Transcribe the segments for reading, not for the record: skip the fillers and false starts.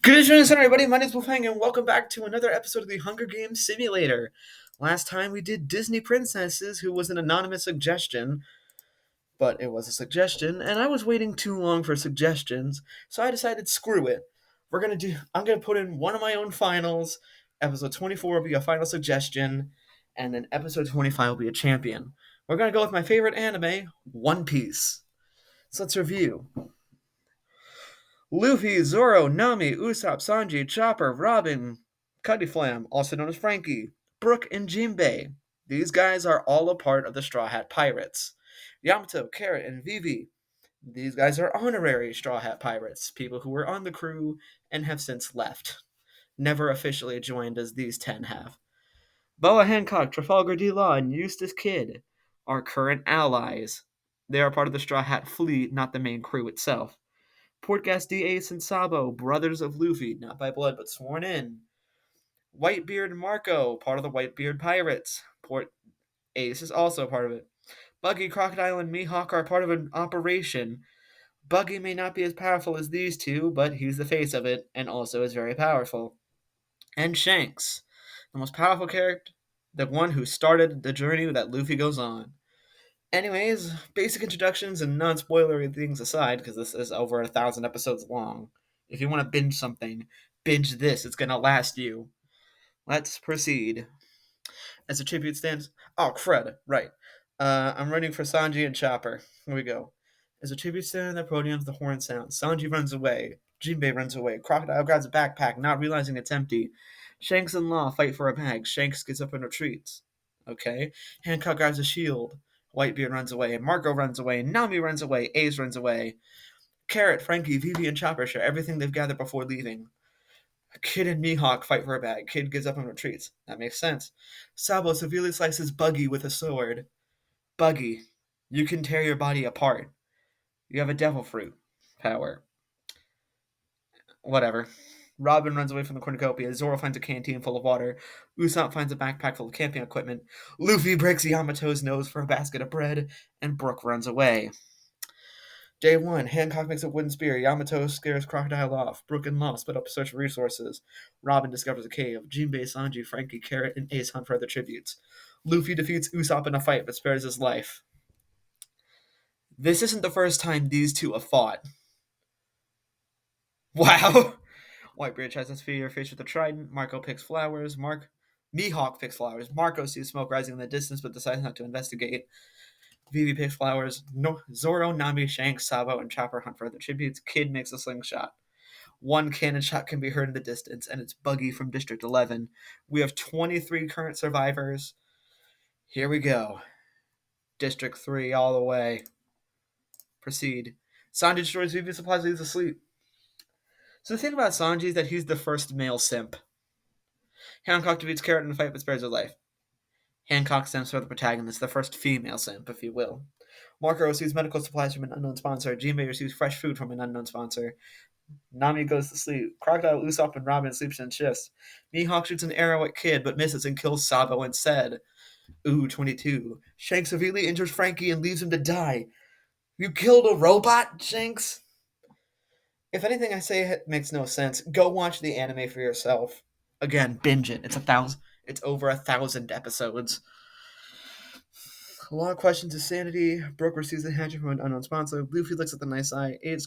Good afternoon, everybody. My name is Wolfgang, and welcome back to another episode of the Hunger Games Simulator. Last time we did Disney Princesses, who was an anonymous suggestion, but it was a suggestion, and I was waiting too long for suggestions, so I decided screw it. I'm gonna put in one of my own finals. Episode 24 will be a final suggestion, and then episode 25 will be a champion. We're gonna go with my favorite anime, One Piece. So let's review. Luffy, Zoro, Nami, Usopp, Sanji, Chopper, Robin, Cuddy Flam, also known as Frankie, Brook, and Jinbei. These guys are all a part of the Straw Hat Pirates. Yamato, Carrot, and Vivi. These guys are honorary Straw Hat Pirates, people who were on the crew and have since left. Never officially joined as these 10 have. Boa Hancock, Trafalgar D. Law, and Eustace Kidd are current allies. They are part of the Straw Hat fleet, not the main crew itself. Portgas D. Ace and Sabo, brothers of Luffy, not by blood but sworn in. Whitebeard and Marco, part of the Whitebeard Pirates. Port Ace is also part of it. Buggy, Crocodile, and Mihawk are part of an operation. Buggy may not be as powerful as these two, but he's the face of it, and also is very powerful. And Shanks, the most powerful character, the one who started the journey that Luffy goes on. Anyways, basic introductions and non-spoilery things aside, because this is over 1,000 episodes long. If you want to binge something, binge this. It's gonna last you. Let's proceed. As a tribute stands. Oh, crud. Right. I'm running for Sanji and Chopper. Here we go. As a tribute stand on the podium, the horn sounds. Sanji runs away. Jinbei runs away. Crocodile grabs a backpack, not realizing it's empty. Shanks and Law fight for a bag. Shanks gets up and retreats. Okay. Hancock grabs a shield. Whitebeard runs away. Marco runs away. Nami runs away. Ace runs away. Carrot, Frankie, Vivi, and Chopper share everything they've gathered before leaving. Kid and Mihawk fight for a bag. Kid gives up and retreats. That makes sense. Sabo severely slices Buggy with a sword. Buggy, you can tear your body apart. You have a devil fruit power. Whatever. Robin runs away from the cornucopia. Zoro finds a canteen full of water. Usopp finds a backpack full of camping equipment. Luffy breaks Yamato's nose for a basket of bread. And Brook runs away. Day 1, Hancock makes a wooden spear. Yamato scares Crocodile off. Brook and Law split up to search for resources. Robin discovers a cave. Jinbei, Sanji, Frankie, Carrot, and Ace hunt for other tributes. Luffy defeats Usopp in a fight but spares his life. This isn't the first time these two have fought. Wow! Whitebeard tries to spear fish with a trident. Marco picks flowers. Mihawk picks flowers. Marco sees smoke rising in the distance but decides not to investigate. Vivi picks flowers. Zoro, Nami, Shanks, Sabo, and Chopper hunt for other tributes. Kid makes a slingshot. One cannon shot can be heard in the distance, and it's Buggy from District 11. We have 23 current survivors. Here we go. District 3 all the way. Proceed. Sanji destroys Vivi's supplies, leaves asleep. So the thing about Sanji is that he's the first male simp. Hancock defeats Carrot in a fight but spares his life. Hancock simps for the protagonist, the first female simp, if you will. Marco receives medical supplies from an unknown sponsor. Jinbei receives fresh food from an unknown sponsor. Nami goes to sleep. Crocodile, Usopp, and Robin sleeps in shifts. Mihawk shoots an arrow at Kid, but misses and kills Sabo instead. Ooh, 22. Shanks severely injures Frankie and leaves him to die. You killed a robot, Shanks? If anything I say makes no sense, go watch the anime for yourself. Again, binge it. It's over 1,000 episodes. A lot of questions of sanity. Brook receives a hatchet from an unknown sponsor. Luffy looks at the nice eye. Ace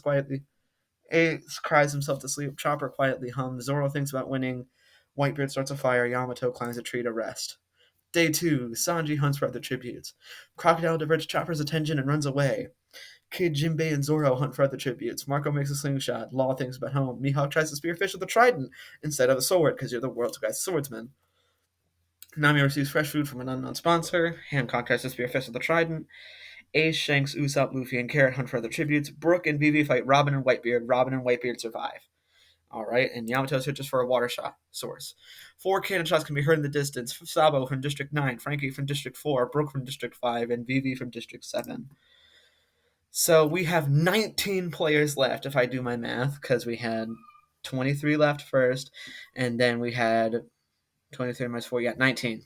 cries himself to sleep. Chopper quietly hums. Zoro thinks about winning. Whitebeard starts a fire. Yamato climbs a tree to rest. Day 2. Sanji hunts for other tributes. Crocodile diverts Chopper's attention and runs away. Kid, Jinbei, and Zoro hunt for other tributes. Marco makes a slingshot. Law thinks about home. Mihawk tries to spear fish with a trident instead of a sword because you're the world's best swordsman. Nami receives fresh food from an unknown sponsor. Hancock tries to spear fish with a trident. Ace, Shanks, Usopp, Luffy, and Carrot hunt for other tributes. Brook and Vivi fight Robin and Whitebeard. Robin and Whitebeard survive. Alright, and Yamato searches for a water shot source. 4 cannon shots can be heard in the distance. Sabo from District 9, Frankie from District 4, Brook from District 5, and Vivi from District 7. So we have 19 players left, if I do my math, because we had 23 left first, and then we had 23 minus 4, 19.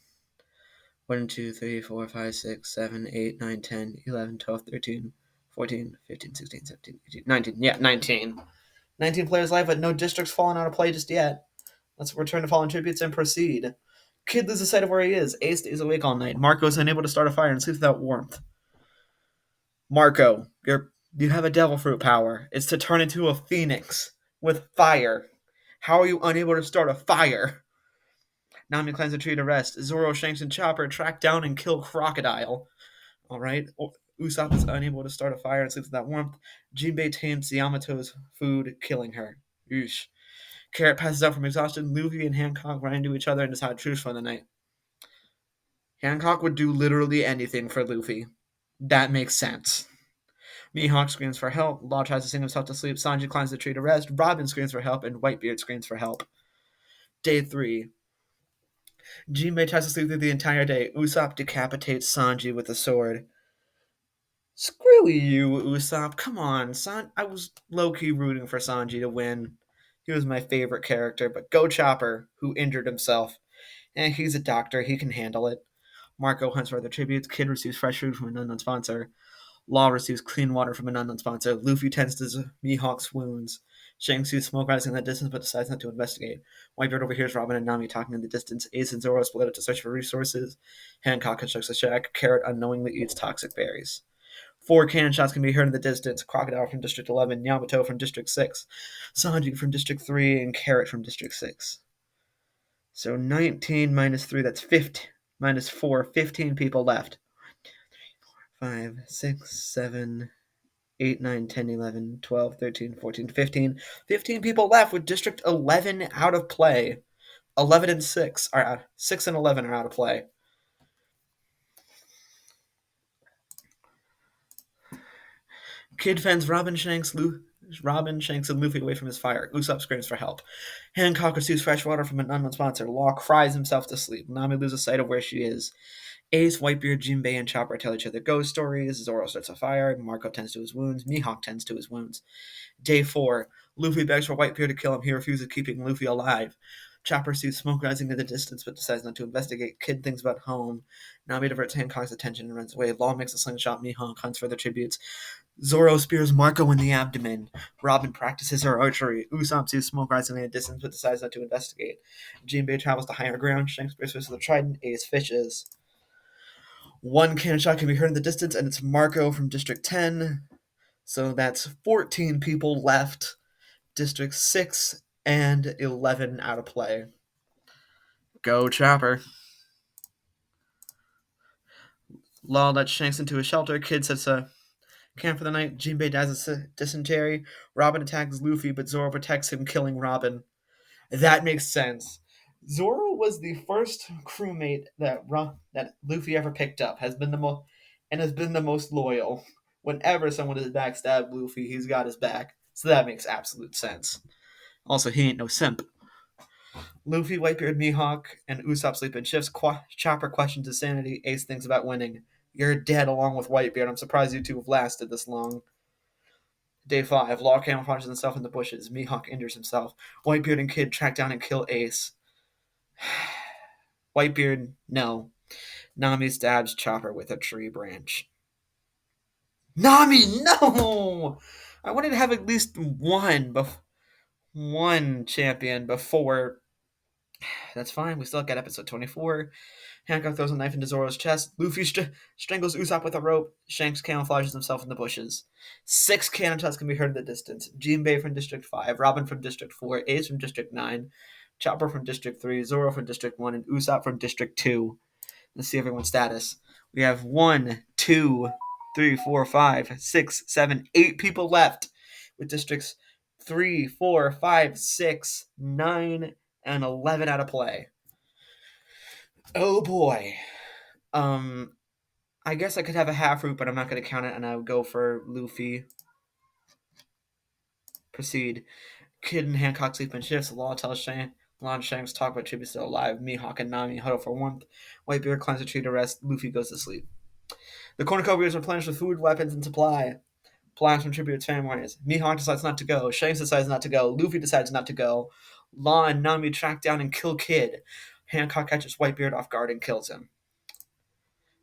1, 2, 3, 4, 5, 6, 7, 8, 9, 10, 11, 12, 13, 14, 15, 16, 17, 18, 19. Yeah, 19. 19 players live, but no districts fallen out of play just yet. Let's return to fallen tributes and proceed. Kid loses sight of where he is. Ace stays awake all night. Marco is unable to start a fire and sleeps without warmth. Marco, you have a devil fruit power. It's to turn into a phoenix with fire. How are you unable to start a fire? Nami climbs a tree to rest. Zoro, Shanks, and Chopper track down and kill Crocodile. Alright. Usopp is unable to start a fire and sleeps without warmth. Jinbei tames Yamato's food, killing her. Oosh. Carrot passes out from exhaustion. Luffy and Hancock run into each other and decide truce for the night. Hancock would do literally anything for Luffy. That makes sense. Mihawk screams for help. Law tries to sing himself to sleep. Sanji climbs the tree to rest. Robin screams for help, and Whitebeard screams for help. Day 3. Jinbei tries to sleep through the entire day. Usopp decapitates Sanji with a sword. Screw you, Usopp. Come on, I was low-key rooting for Sanji to win. He was my favorite character, but go Chopper, who injured himself. And he's a doctor. He can handle it. Marco hunts for other tributes. Kid receives fresh food from an unknown sponsor. Law receives clean water from an unknown sponsor. Luffy tends to Mihawk's wounds. Shanks sees smoke rising in the distance but decides not to investigate. Whitebeard overhears Robin and Nami talking in the distance. Ace and Zoro split up to search for resources. Hancock constructs a shack. Carrot unknowingly eats toxic berries. 4 cannon shots can be heard in the distance. Crocodile from District 11, Yamato from District 6, Sanji from District 3, and Carrot from District 6. So 19 minus 3, that's 15. Minus 4, 15 people left. 5, 6, 7, 8, 9, 10, 11, 12, 13, 14, 15. 15 people left with District 11 out of play. 11 and 6 are out. 6 and 11 are out of play. Kid fends Robin, Shanks, and Luffy away from his fire. Usopp screams for help. Hancock receives fresh water from an unknown sponsor. Law cries himself to sleep. Nami loses sight of where she is. Ace, Whitebeard, Jinbei, and Chopper tell each other ghost stories. Zoro starts a fire. Marco tends to his wounds. Mihawk tends to his wounds. Day 4. Luffy begs for Whitebeard to kill him. He refuses, keeping Luffy alive. Chopper sees smoke rising in the distance but decides not to investigate. Kid thinks about home. Nami diverts Hancock's attention and runs away. Law makes a slingshot. Mihawk hunts for the tributes. Zoro spears Marco in the abdomen. Robin practices her archery. Usopp sees smoke rising in the distance but decides not to investigate. Jinbei travels to higher ground. Shanks pursues the trident. Ace fishes. 1 cannon shot can be heard in the distance, and it's Marco from District 10. So that's 14 people left. District 6 and 11 out of play. Go Chopper. Law lets Shanks into a shelter. Kid sets a camp for the night. Jinbei dies of dysentery. Robin attacks Luffy, but Zoro protects him, killing Robin. That makes sense. Zoro was the first crewmate that Luffy ever picked up. Has been the most loyal. Whenever someone has backstabbed Luffy, he's got his back. So that makes absolute sense. Also, he ain't no simp. Luffy, Whitebeard, Mihawk, and Usopp sleep in shifts. Chopper questions his sanity. Ace thinks about winning. You're dead along with Whitebeard. I'm surprised you two have lasted this long. Day 5. Law camouflages himself in the bushes. Mihawk injures himself. Whitebeard and Kid track down and kill Ace. Whitebeard, no. Nami stabs Chopper with a tree branch. Nami, no! I wanted to have at least one champion before. That's fine. We still got episode 24. Hancock throws a knife into Zoro's chest. Luffy strangles Usopp with a rope. Shanks camouflages himself in the bushes. 6 cannon shots can be heard in the distance. Jinbei from District 5, Robin from District 4, Ace from District 9, Chopper from District 3, Zoro from District 1, and Usopp from District 2. Let's see everyone's status. We have 1, 2, 3, 4, 5, 6, 7, 8 people left with Districts 3, 4, 5, 6, 9, and 11 out of play. Oh boy. I guess I could have a half root, but I'm not going to count it, and I would go for Luffy. Proceed. Kid and Hancock sleep in shifts. Law tells Shanks talk about tributes still alive. Mihawk and Nami huddle for warmth. Whitebeard climbs a tree to rest. Luffy goes to sleep. The cornucopia is replenished with food, weapons, and supply. Plans from tributes families. Mihawk decides not to go. Shanks decides not to go. Luffy decides not to go. Law and Nami track down and kill Kid. Hancock catches Whitebeard off guard and kills him.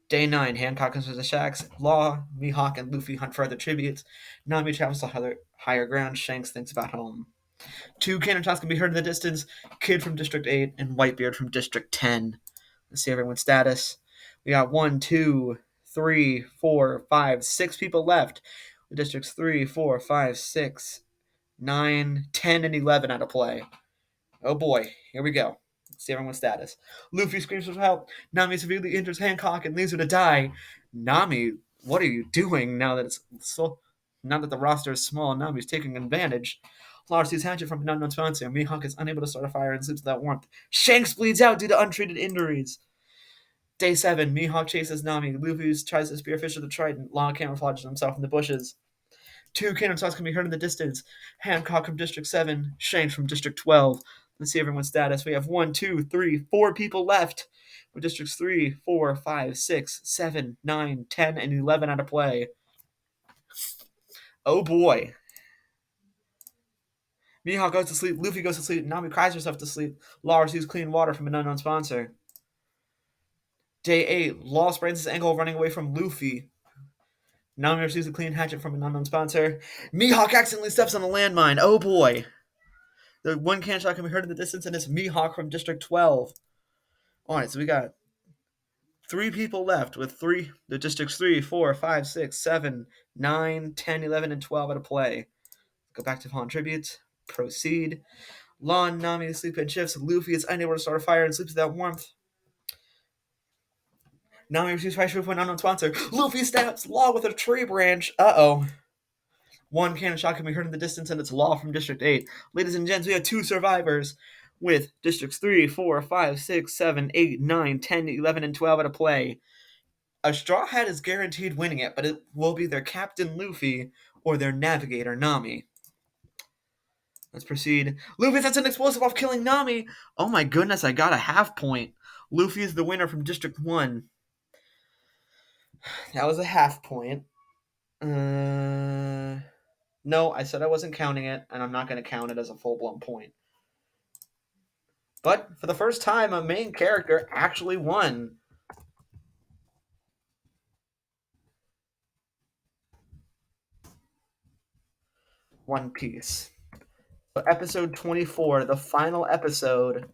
Day 9, Hancock comes to the shacks. Law, Mihawk, and Luffy hunt for other tributes. Nami travels to higher ground. Shanks thinks about home. Two cannon shots can be heard in the distance. Kid from District 8 and Whitebeard from District 10. Let's see everyone's status. We got 1, 2, 3, 4, 5, 6 people left. The districts 3, 4, 5, 6, 9, 10, and 11 out of play. Oh boy, here we go. Let's see everyone's status. Luffy screams for help. Nami severely injures Hancock and leaves her to die. Nami, what are you doing now that the roster is small and Nami's taking advantage? Law sees Hatchet from an unknown sponsor. Mihawk is unable to start a fire and sleeps without warmth. Shanks bleeds out due to untreated injuries. Day 7, Mihawk chases Nami. Luffy tries to spearfish with the trident. Law camouflages himself in the bushes. Two cannon shots can be heard in the distance. Hancock from District 7, Shanks from District 12. Let's see everyone's status. We have 1, 2, 3, 4 people left. With districts 3, 4, 5, 6, 7, 9, 10, and 11 out of play. Oh boy. Mihawk goes to sleep. Luffy goes to sleep. Nami cries herself to sleep. Law receives clean water from an unknown sponsor. Day 8. Law sprains his ankle running away from Luffy. Nami receives a clean hatchet from an unknown sponsor. Mihawk accidentally steps on a landmine. Oh boy. The one cannon shot can be heard in the distance, and it's Mihawk from District 12. Alright, so we got 3 people left with the districts 3, 4, 5, 6, 7, 9, 10, 11, and 12 out of play. Go back to pawn tributes. Proceed. Law and Nami sleep in shifts. Luffy is unable to start a fire and sleeps without warmth. Nami receives pressure from an unknown sponsor. Luffy stabs Law with a tree branch. Uh-oh. One cannon shot can be heard in the distance, and it's Law from District 8. Ladies and gents, we have 2 survivors with districts 3, 4, 5, 6, 7, 8, 9, 10, 11, and 12 out of play. A Straw Hat is guaranteed winning it, but it will be their captain Luffy or their navigator Nami. Let's proceed. Luffy sets an explosive off killing Nami. Oh my goodness, I got a half point. Luffy is the winner from District 1. That was a half point. No, I said I wasn't counting it, and I'm not going to count it as a full-blown point. But for the first time, a main character actually won. One Piece. So episode 24, the final episode.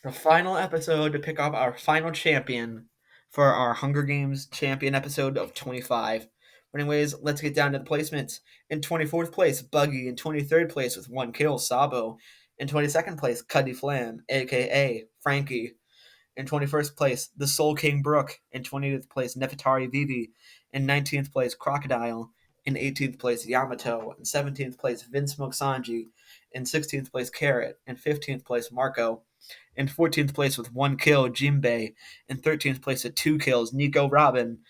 The final episode to pick off our final champion for our Hunger Games champion episode of 25. But anyways, let's get down to the placements. In 24th place, Buggy. In 23rd place with 1 kill, Sabo. In 22nd place, Cuddy Flam, a.k.a. Frankie. In 21st place, the Soul King Brook. In 20th place, Nefertari Vivi. In 19th place, Crocodile. In 18th place, Yamato. In 17th place, Vinsmoke Sanji. In 16th place, Carrot. In 15th place, Marco. In 14th place with 1 kill, Jinbei. In 13th place with 2 kills, Nico Robin.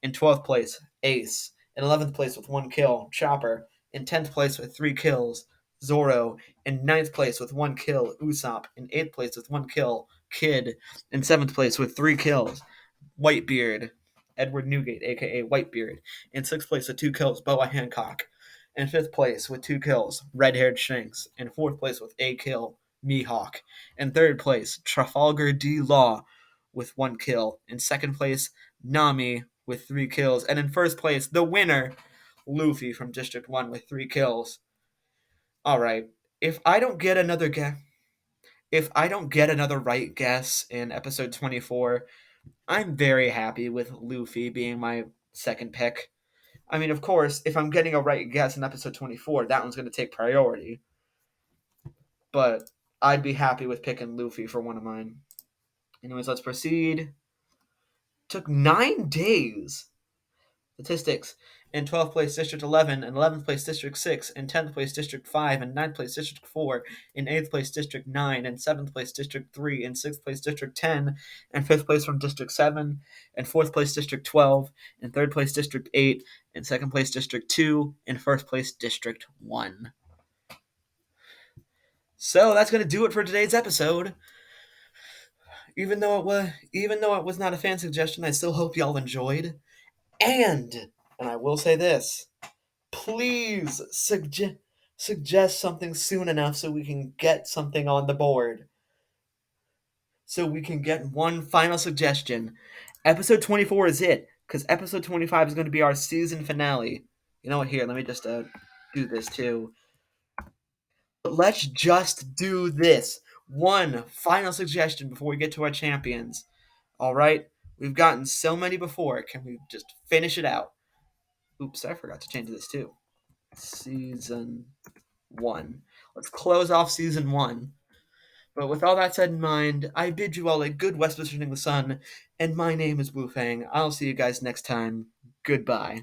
In 12th place, Ace. In 11th place with 1 kill, Chopper. In 10th place with 3 kills, Zoro. In 9th place with 1 kill, Usopp. In 8th place with 1 kill, Kid. In 7th place with 3 kills, Whitebeard. Edward Newgate, a.k.a. Whitebeard. In 6th place with 2 kills, Boa Hancock. In 5th place with 2 kills, Red-Haired Shanks. In 4th place with a kill, Mihawk. In 3rd place, Trafalgar D. Law with 1 kill. In 2nd place, Nami with 3 kills. And in 1st place, the winner, Luffy from District 1 with 3 kills. Alright, if I don't get another right guess in episode 24, I'm very happy with Luffy being my second pick. I mean, of course, if I'm getting a right guess in episode 24, that one's going to take priority. But I'd be happy with picking Luffy for one of mine. Anyways, let's proceed. Took 9 days. Statistics. In 12th place, District 11. In 11th place, District 6. In 10th place, District 5. In 9th place, District 4. In 8th place, District 9. In 7th place, District 3. In 6th place, District 10. In 5th place from District 7. In 4th place, District 12. In 3rd place, District 8. In 2nd place, District 2. In 1st place, District 1. So that's going to do it for today's episode. Even though it was not a fan suggestion, I still hope y'all enjoyed. And I will say this, please suggest something soon enough so we can get something on the board. so we can get one final suggestion. Episode 24 is it, because episode 25 is going to be our season finale. You know what? Here, let me just do this too. But let's just do this. One final suggestion before we get to our champions. All right? We've gotten so many before. Can we just finish it out? Oops, I forgot to change this too. Season 1. Let's close off season 1. But with all that said in mind, I bid you all a good West Wishing the Sun, and my name is Wu Fang. I'll see you guys next time. Goodbye.